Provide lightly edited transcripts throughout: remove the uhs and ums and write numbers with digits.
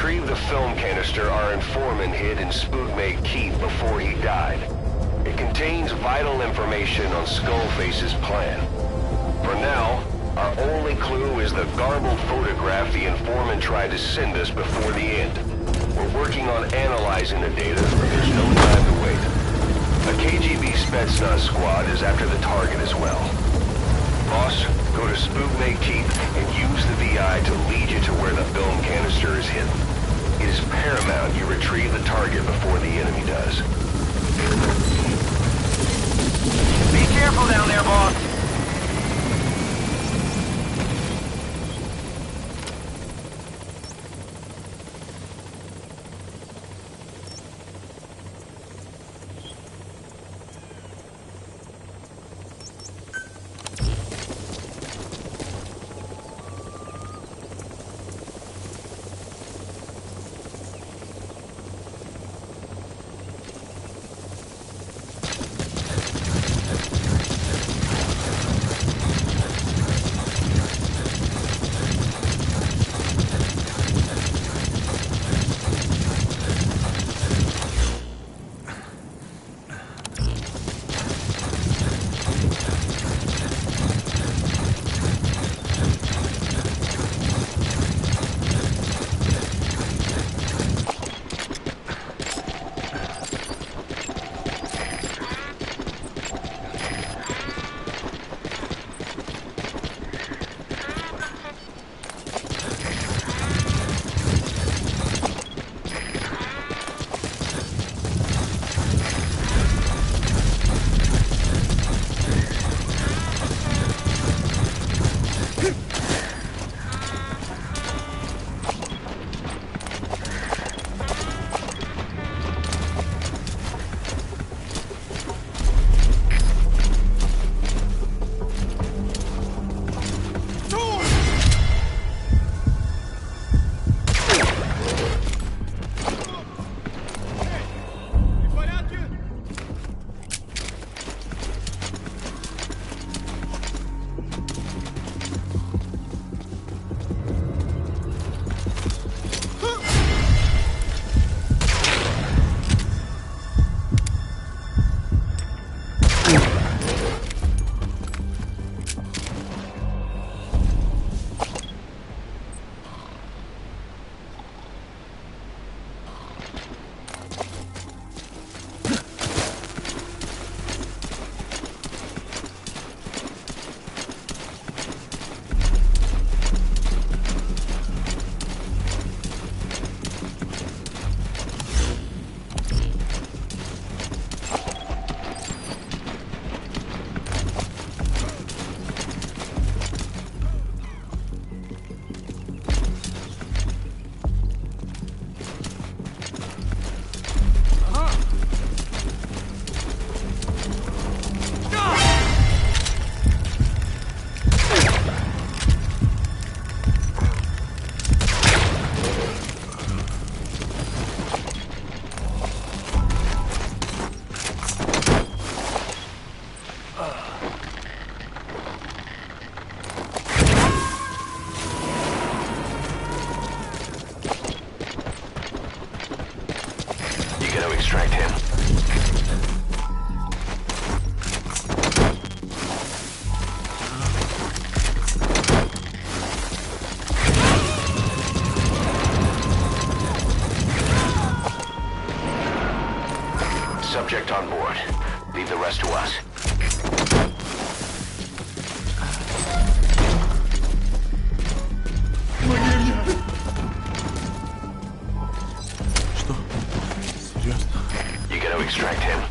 retrieve the film canister our informant hid in Spookmate Keith before he died. It contains vital information on Skullface's plan. For now, our only clue is the garbled photograph the informant tried to send us before the end. We're working on analyzing the data, but there's no time to wait. A KGB Spetsnaz squad is after the target as well. Boss, go to Spookmate Keith and use the VI to lead you to where the film canister is hidden. It is paramount you retrieve the target before the enemy does. Be careful down there, boss. Extract him. Subject on board. Leave the rest to us. You gotta extract him.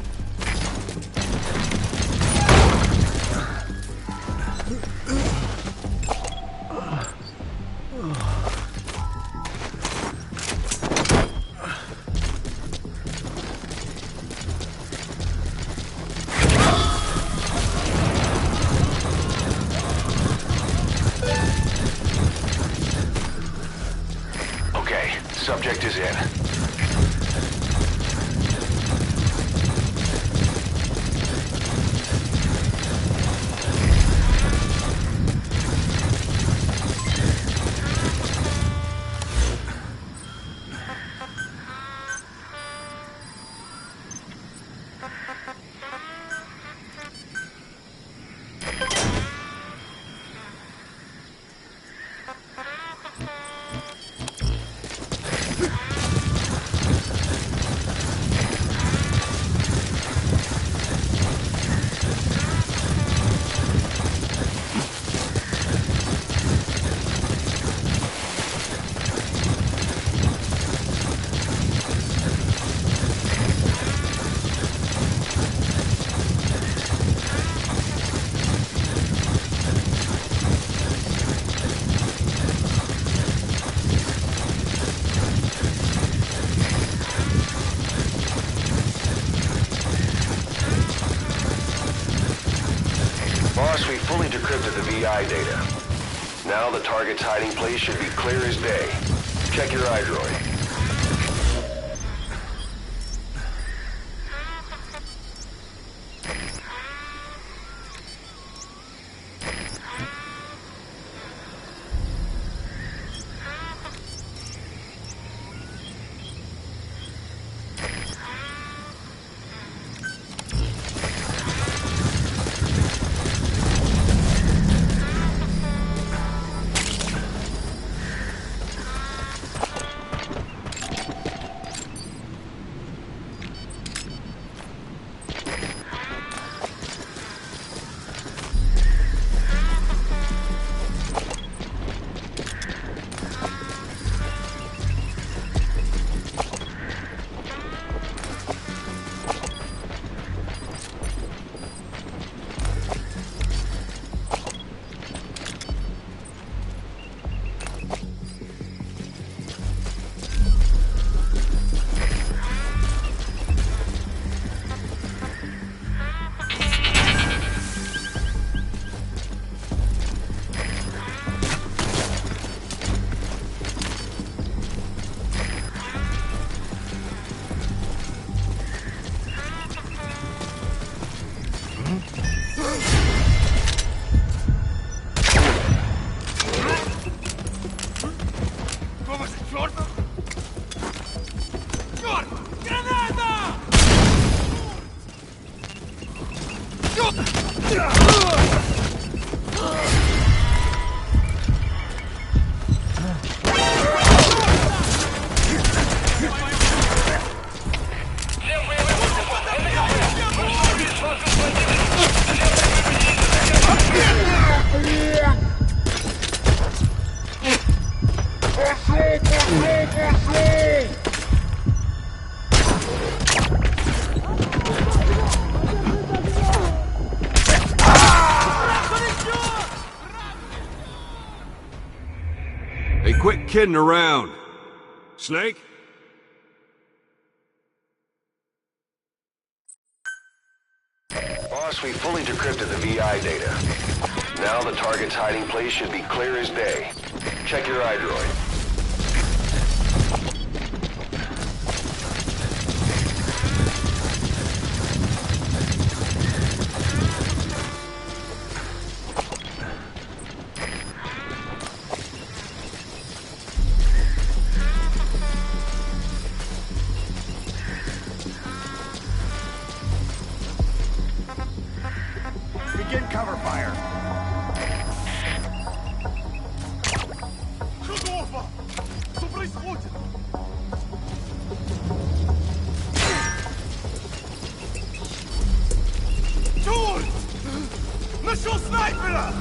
Okay, subject is in. decrypted the VI data. Now the target's hiding place should be clear as day. Check your iDroid. Hey, quit kidding around. Snake? Boss, we fully decrypted the VI data. Now the target's hiding place should be clear as day. Check your iDroid. Begin cover fire. Что происходит? Черт! Нашел снайпера!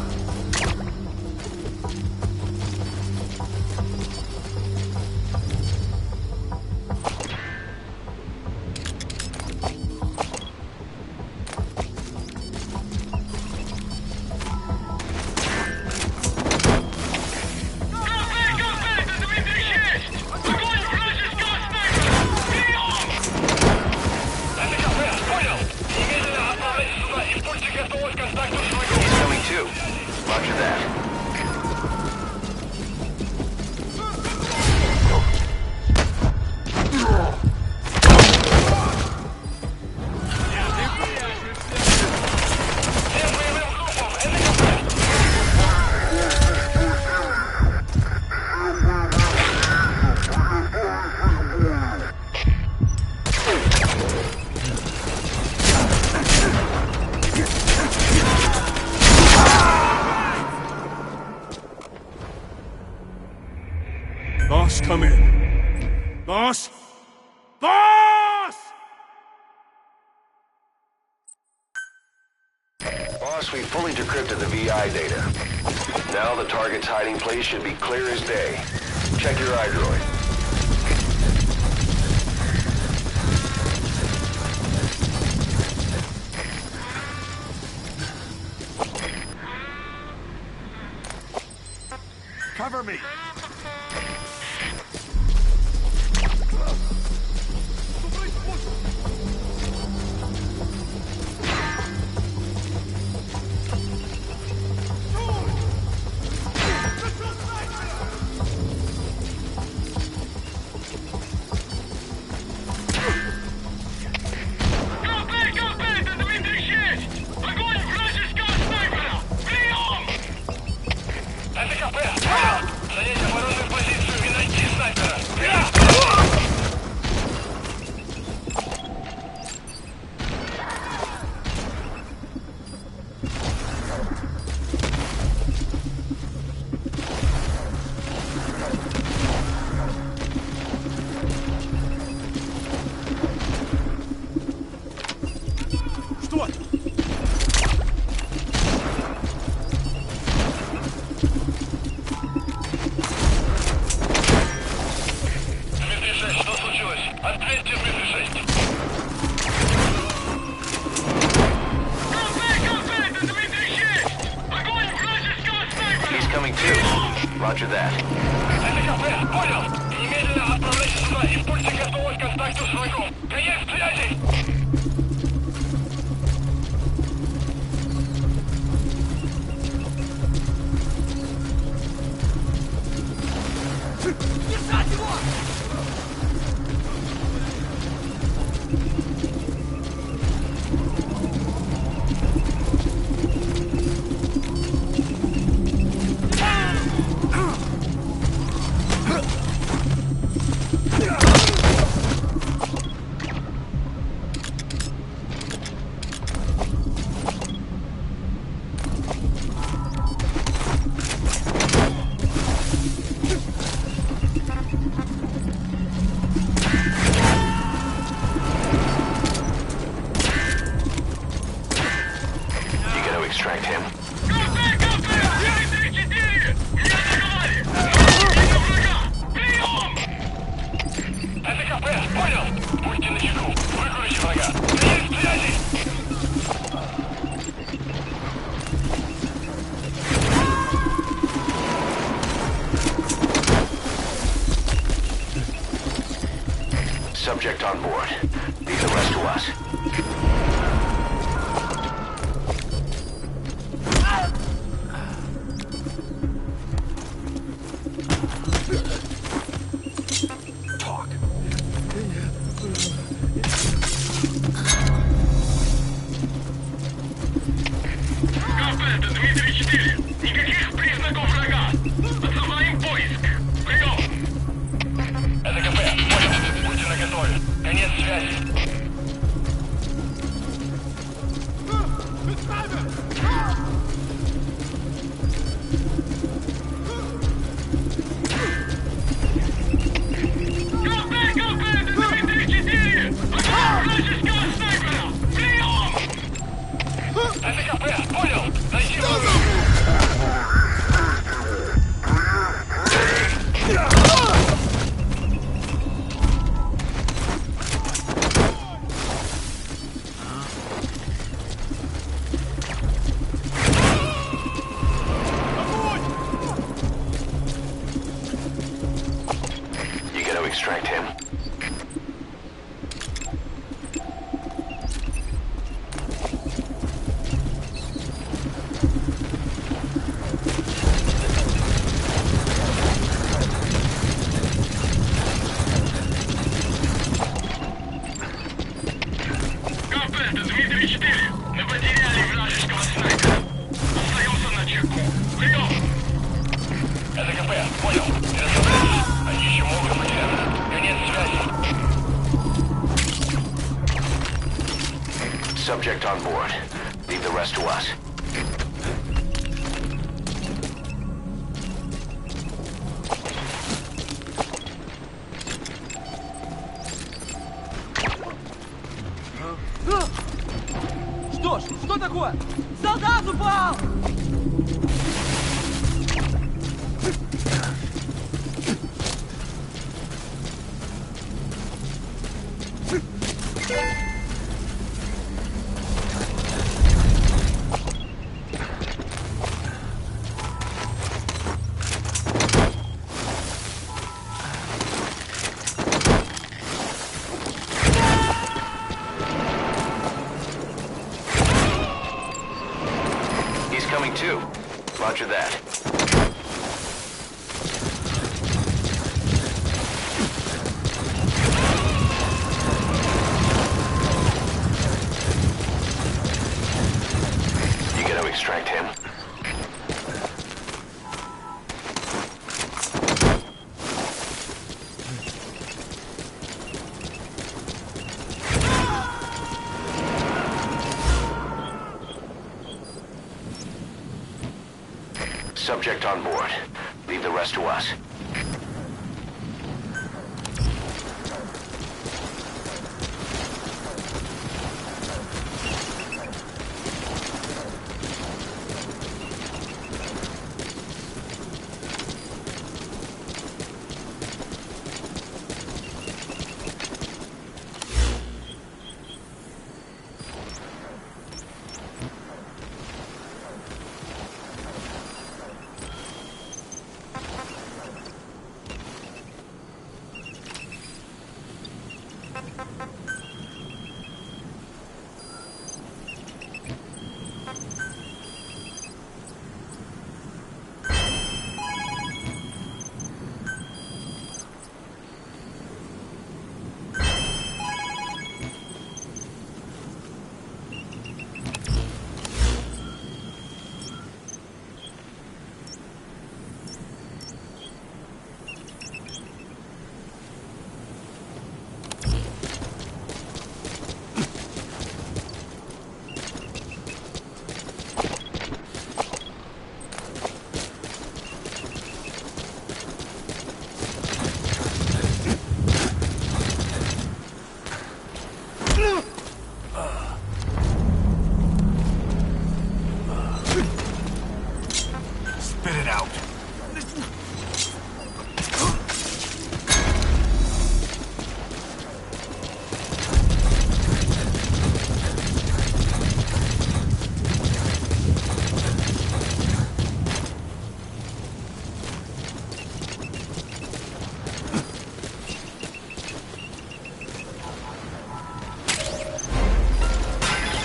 Incoming too. Roger that. Boss, come in. Boss? Boss! Boss, we fully decrypted the VI data. Now the target's hiding place should be clear as day. Check your iDroid. Cover me! Ответьте 206. He's coming too. Roger that. СКП, понял. Немедленно отправляйте сюда и будьте готовы к контакту с врагом. Конец связи! Держать его! Extract him. СКП, понял. Будьте начеку. Выкурите врага. Конец связи! Subject on board. Leave the rest to us. Это Дмитрий 4. Никаких признаков врага. Отзываем поиск. Прием. СКП, понял. Будьте наготове. Конец связи. Это Дмитрий 4. Огонь вражеского снайпера. Прием. СКП, понял. Найди врага. You gotta extract him. Это Дмитрий 4. Мы потеряли вражеского снайпера. Остаемся на чеку. Прием. СКП, понял. Не расслабляйтесь. Они еще могут потеряться. Конец связи. Subject on board. Leave the rest to us. Что ж, что такое? Солдат упал! He's coming too. Roger that. You gotta extract him. Subject on board. Leave the rest to us. Spit it out.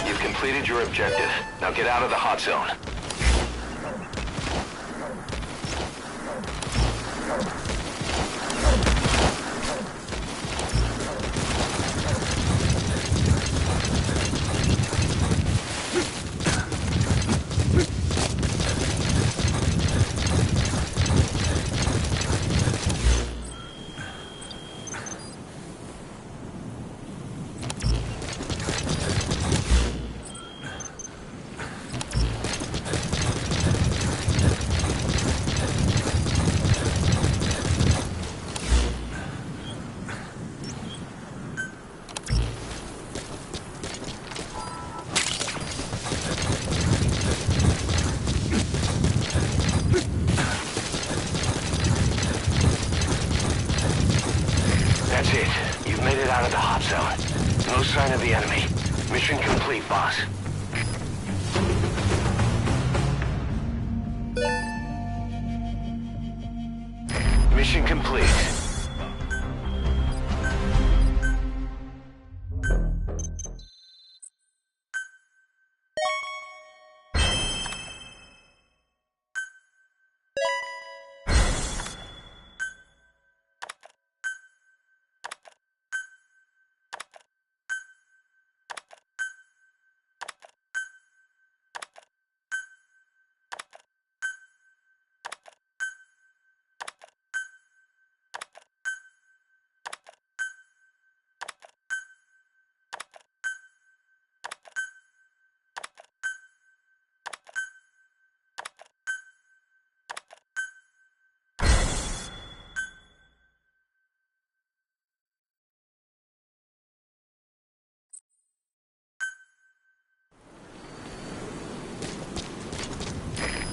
You've completed your objective. Now get out of the hot zone. That's it. You've made it out of the hot zone. No sign of the enemy. Mission complete, boss. Mission complete.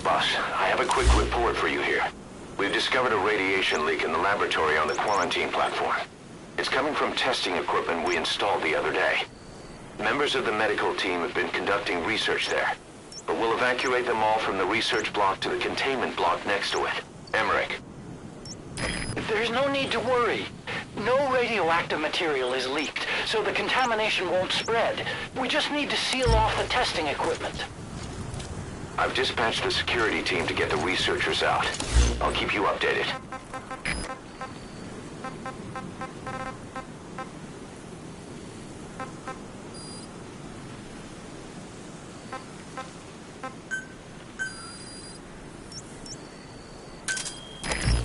Boss, I have a quick report for you here. We've discovered a radiation leak in the laboratory on the quarantine platform. It's coming from testing equipment we installed the other day. Members of the medical team have been conducting research there, but we'll evacuate them all from the research block to the containment block next to it. Emmerich. There's no need to worry. No radioactive material is leaked, so the contamination won't spread. We just need to seal off the testing equipment. I've dispatched the security team to get the researchers out. I'll keep you updated.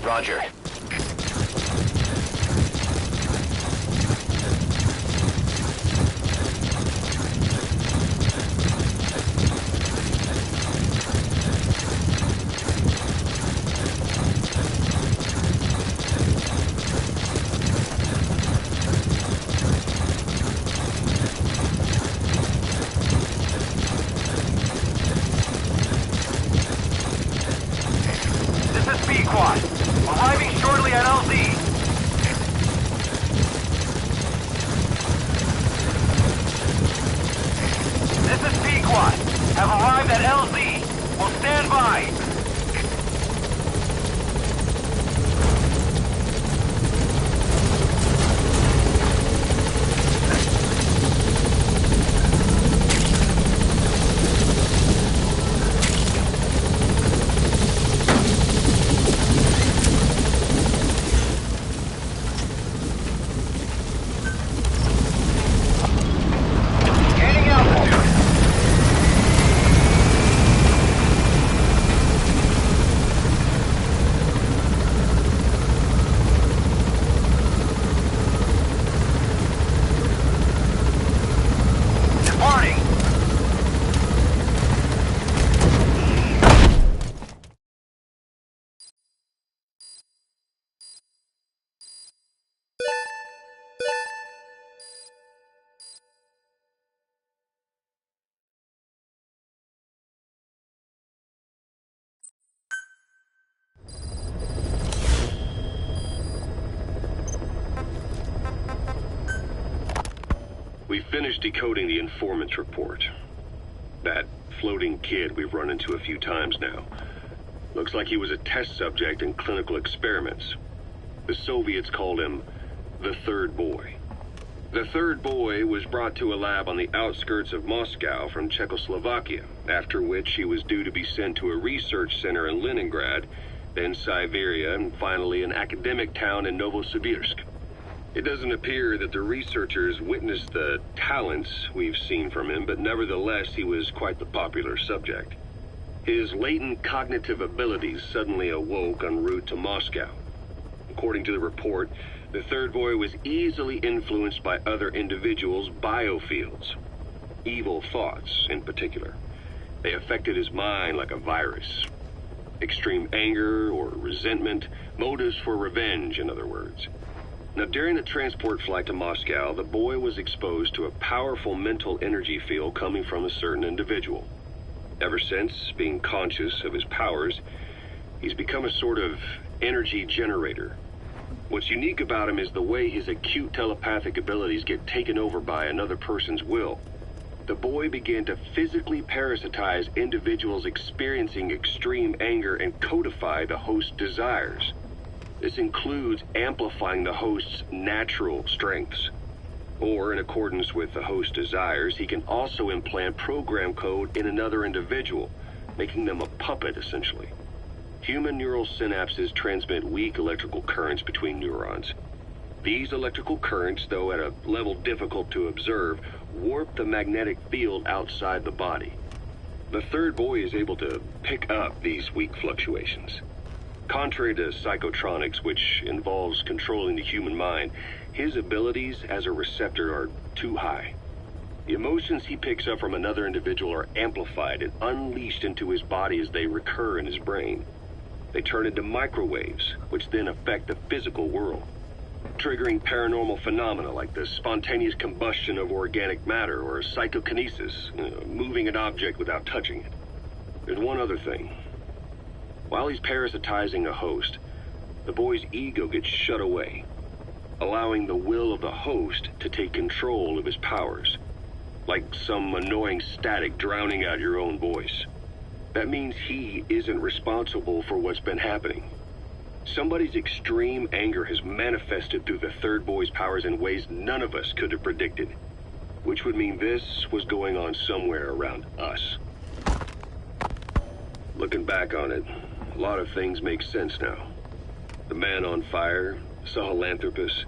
Roger. This is B-Quad. Arriving We finished decoding the informant's report. That floating kid we've run into a few times now. Looks like he was a test subject in clinical experiments. The Soviets called him the third boy. The third boy was brought to a lab on the outskirts of Moscow from Czechoslovakia, after which he was due to be sent to a research center in Leningrad, then Siberia, and finally an academic town in Novosibirsk. It doesn't appear that the researchers witnessed the talents we've seen from him, but nevertheless he was quite the popular subject. His latent cognitive abilities suddenly awoke en route to Moscow. According to the report, the third boy was easily influenced by other individuals' biofields. Evil thoughts, in particular. They affected his mind like a virus. Extreme anger or resentment, motives for revenge, in other words. Now, during the transport flight to Moscow, the boy was exposed to a powerful mental energy field coming from a certain individual. Ever since, being conscious of his powers, he's become a sort of energy generator. What's unique about him is the way his acute telepathic abilities get taken over by another person's will. The boy began to physically parasitize individuals experiencing extreme anger and codify the host's desires. This includes amplifying the host's natural strengths. Or, in accordance with the host's desires, he can also implant program code in another individual, making them a puppet, essentially. Human neural synapses transmit weak electrical currents between neurons. These electrical currents, though at a level difficult to observe, warp the magnetic field outside the body. The third boy is able to pick up these weak fluctuations. Contrary to psychotronics, which involves controlling the human mind, his abilities as a receptor are too high. The emotions he picks up from another individual are amplified and unleashed into his body as they recur in his brain. They turn into microwaves, which then affect the physical world, triggering paranormal phenomena like the spontaneous combustion of organic matter or psychokinesis, moving an object without touching it. There's one other thing. While he's parasitizing a host, the boy's ego gets shut away, allowing the will of the host to take control of his powers, like some annoying static drowning out your own voice. That means he isn't responsible for what's been happening. Somebody's extreme anger has manifested through the third boy's powers in ways none of us could have predicted, which would mean this was going on somewhere around us. Looking back on it, a lot of things make sense now. The man on fire, Sahelanthropus,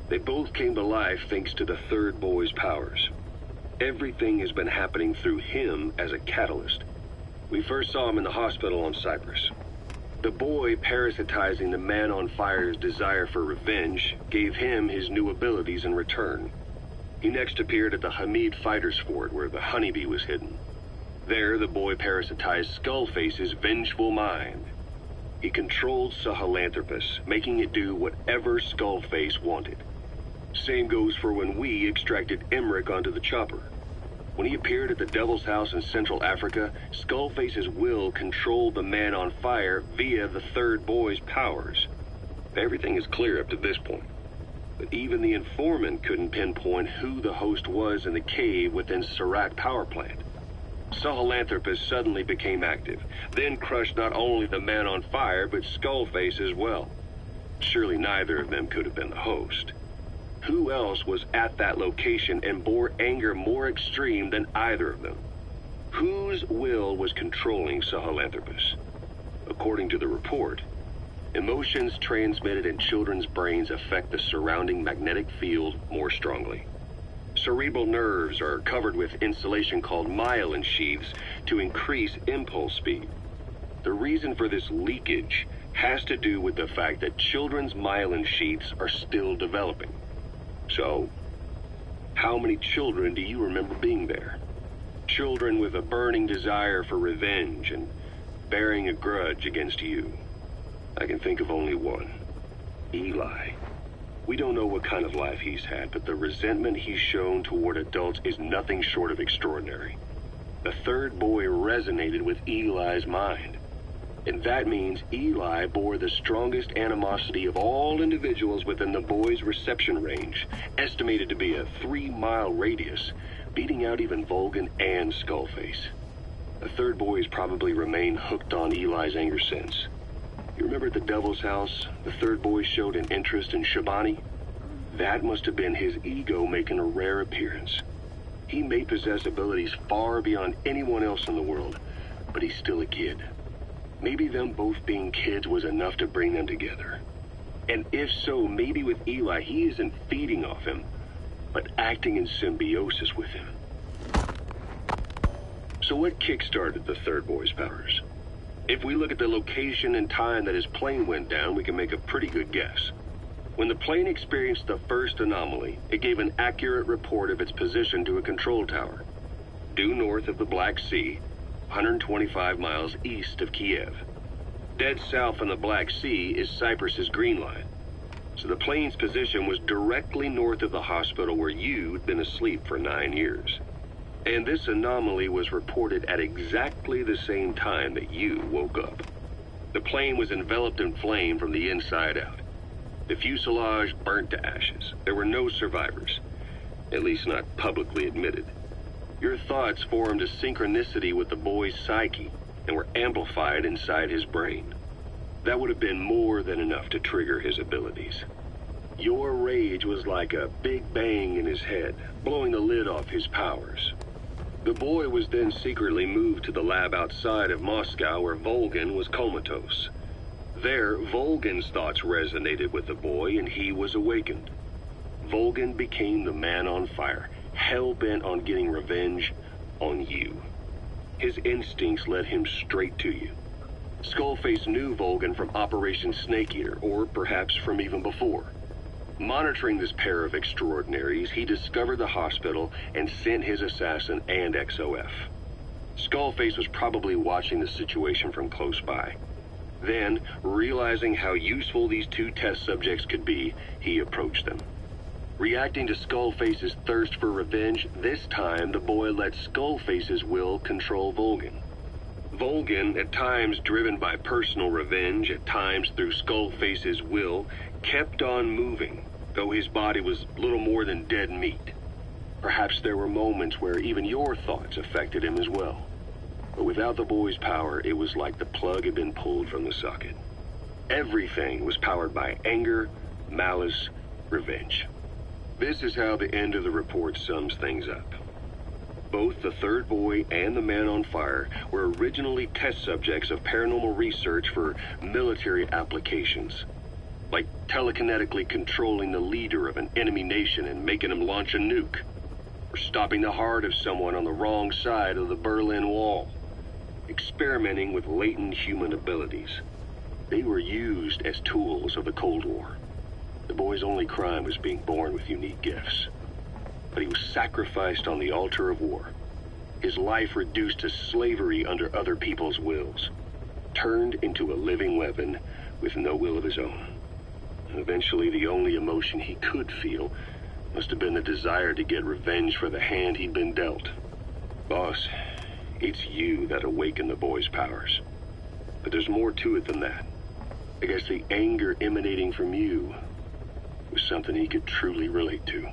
they both came to life thanks to the third boy's powers. Everything has been happening through him as a catalyst. We first saw him in the hospital on Cyprus. The boy parasitizing the man on fire's desire for revenge gave him his new abilities in return. He next appeared at the Hamid Fighters Fort where the honeybee was hidden. There, the boy parasitized Skullface's vengeful mind. He controlled Sahelanthropus, making it do whatever Skullface wanted. Same goes for when we extracted Emmerich onto the chopper. When he appeared at the Devil's House in Central Africa, Skullface's will controlled the man on fire via the third boy's powers. Everything is clear up to this point. But even the informant couldn't pinpoint who the host was in the cave within Serac power plant. Sahelanthropus suddenly became active, then crushed not only the man on fire, but Skullface as well. Surely neither of them could have been the host. Who else was at that location and bore anger more extreme than either of them? Whose will was controlling Sahelanthropus? According to the report, emotions transmitted in children's brains affect the surrounding magnetic field more strongly. Cerebral nerves are covered with insulation called myelin sheaths to increase impulse speed. The reason for this leakage has to do with the fact that children's myelin sheaths are still developing. So, how many children do you remember being there? Children with a burning desire for revenge and bearing a grudge against you. I can think of only one. Eli. We don't know what kind of life he's had, but the resentment he's shown toward adults is nothing short of extraordinary. The third boy resonated with Eli's mind. And that means Eli bore the strongest animosity of all individuals within the boy's reception range, estimated to be a 3-mile radius, beating out even Volgan and Skullface. The third boy has probably remained hooked on Eli's anger since. You remember at the Devil's House, the third boy showed an interest in Shabani? That must have been his ego making a rare appearance. He may possess abilities far beyond anyone else in the world, but he's still a kid. Maybe them both being kids was enough to bring them together. And if so, maybe with Eli, he isn't feeding off him, but acting in symbiosis with him. So what kick-started the third boy's powers? If we look at the location and time that his plane went down, we can make a pretty good guess. When the plane experienced the first anomaly, it gave an accurate report of its position to a control tower, due north of the Black Sea, 125 miles east of Kiev. Dead south on the Black Sea is Cyprus's Green Line. So the plane's position was directly north of the hospital where you'd been asleep for 9 years. And this anomaly was reported at exactly the same time that you woke up. The plane was enveloped in flame from the inside out. The fuselage burnt to ashes. There were no survivors, at least not publicly admitted. Your thoughts formed a synchronicity with the boy's psyche and were amplified inside his brain. That would have been more than enough to trigger his abilities. Your rage was like a big bang in his head, blowing the lid off his powers. The boy was then secretly moved to the lab outside of Moscow where Volgan was comatose. There, Volgan's thoughts resonated with the boy and he was awakened. Volgan became the man on fire, hell-bent on getting revenge on you. His instincts led him straight to you. Skullface knew Volgan from Operation Snake Eater, or perhaps from even before. Monitoring this pair of extraordinaries, he discovered the hospital and sent his assassin and XOF. Skullface was probably watching the situation from close by. Then, realizing how useful these two test subjects could be, he approached them. Reacting to Skullface's thirst for revenge, this time the boy let Skullface's will control Volgan. Volgan, at times driven by personal revenge, at times through Skullface's will, kept on moving, though his body was little more than dead meat. Perhaps there were moments where even your thoughts affected him as well. But without the boy's power, it was like the plug had been pulled from the socket. Everything was powered by anger, malice, revenge. This is how the end of the report sums things up. Both the third boy and the man on fire were originally test subjects of paranormal research for military applications, like telekinetically controlling the leader of an enemy nation and making him launch a nuke, or stopping the heart of someone on the wrong side of the Berlin Wall, experimenting with latent human abilities. They were used as tools of the Cold War. The boy's only crime was being born with unique gifts. But he was sacrificed on the altar of war. His life reduced to slavery under other people's wills. Turned into a living weapon with no will of his own. And eventually the only emotion he could feel must have been the desire to get revenge for the hand he'd been dealt. Boss, it's you that awakened the boy's powers. But there's more to it than that. I guess the anger emanating from you was something he could truly relate to.